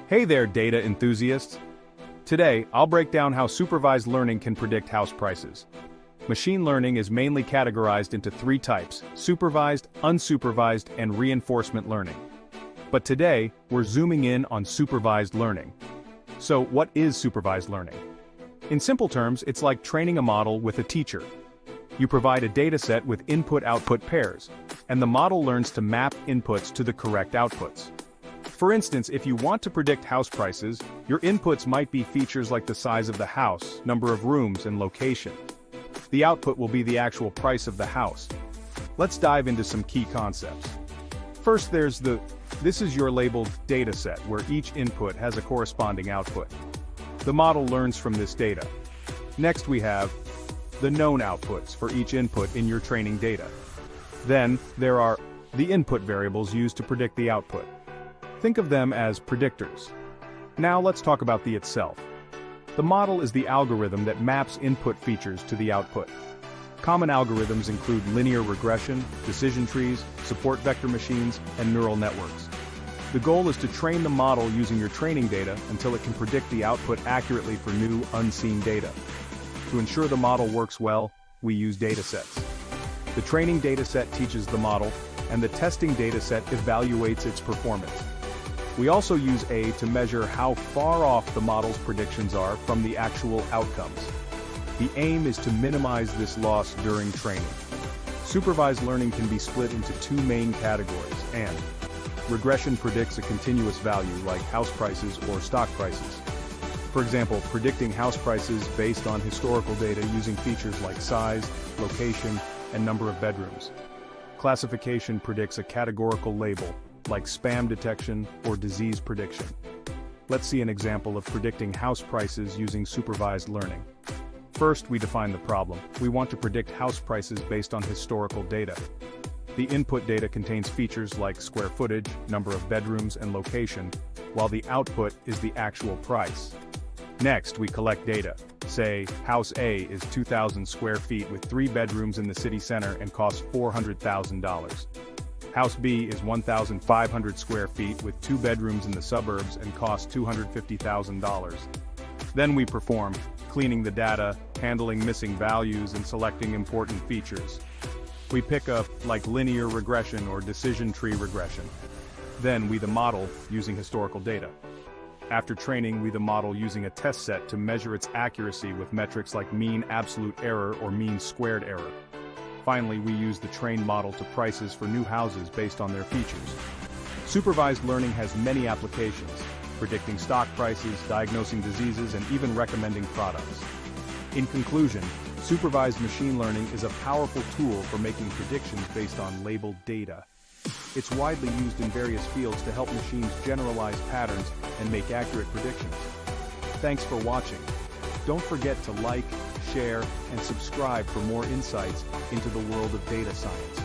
Hey there, data enthusiasts! Today, I'll break down how supervised learning can predict house prices. Machine learning is mainly categorized into three types: supervised, unsupervised, and reinforcement learning. But today, we're zooming in on supervised learning. So, what is supervised learning? In simple terms, it's like training a model with a teacher. You provide a dataset with input-output pairs, and the model learns to map inputs to the correct outputs. For instance, if you want to predict house prices, your inputs might be features like the size of the house, number of rooms, and location. The output will be the actual price of the house. Let's dive into some key concepts. First, this is your labeled dataset, where each input has a corresponding output. The model learns from this data. Next, we have the known outputs for each input in your training data. Then, there are the input variables used to predict the output. Think of them as predictors. Now let's talk about the itself. The model is the algorithm that maps input features to the output. Common algorithms include linear regression, decision trees, support vector machines, and neural networks. The goal is to train the model using your training data until it can predict the output accurately for new, unseen data. To ensure the model works well, we use datasets. The training dataset teaches the model, and the testing dataset evaluates its performance. We also use A to measure how far off the model's predictions are from the actual outcomes. The aim is to minimize this loss during training. Supervised learning can be split into two main categories, and regression predicts a continuous value like house prices or stock prices. For example, predicting house prices based on historical data using features like size, location, and number of bedrooms. Classification predicts a categorical label, like spam detection or disease prediction. Let's see an example of predicting house prices using supervised learning. First, we define the problem. We want to predict house prices based on historical data. The input data contains features like square footage, number of bedrooms, and location, while the output is the actual price. Next, we collect data. Say, House A is 2,000 square feet with 3 bedrooms in the city center and costs $400,000. House B is 1,500 square feet with 2 bedrooms in the suburbs and costs $250,000. Then we perform cleaning the data, handling missing values, and selecting important features. We pick up like linear regression or decision tree regression. Then we the model using historical data. After training, we the model using a test set to measure its accuracy with metrics like mean absolute error or mean squared error. Finally, we use the trained model to prices for new houses based on their features. Supervised learning has many applications, predicting stock prices, diagnosing diseases, and even recommending products. In conclusion, supervised machine learning is a powerful tool for making predictions based on labeled data. It's widely used in various fields to help machines generalize patterns and make accurate predictions. Thanks for watching. Don't forget to like, share, and subscribe for more insights into the world of data science.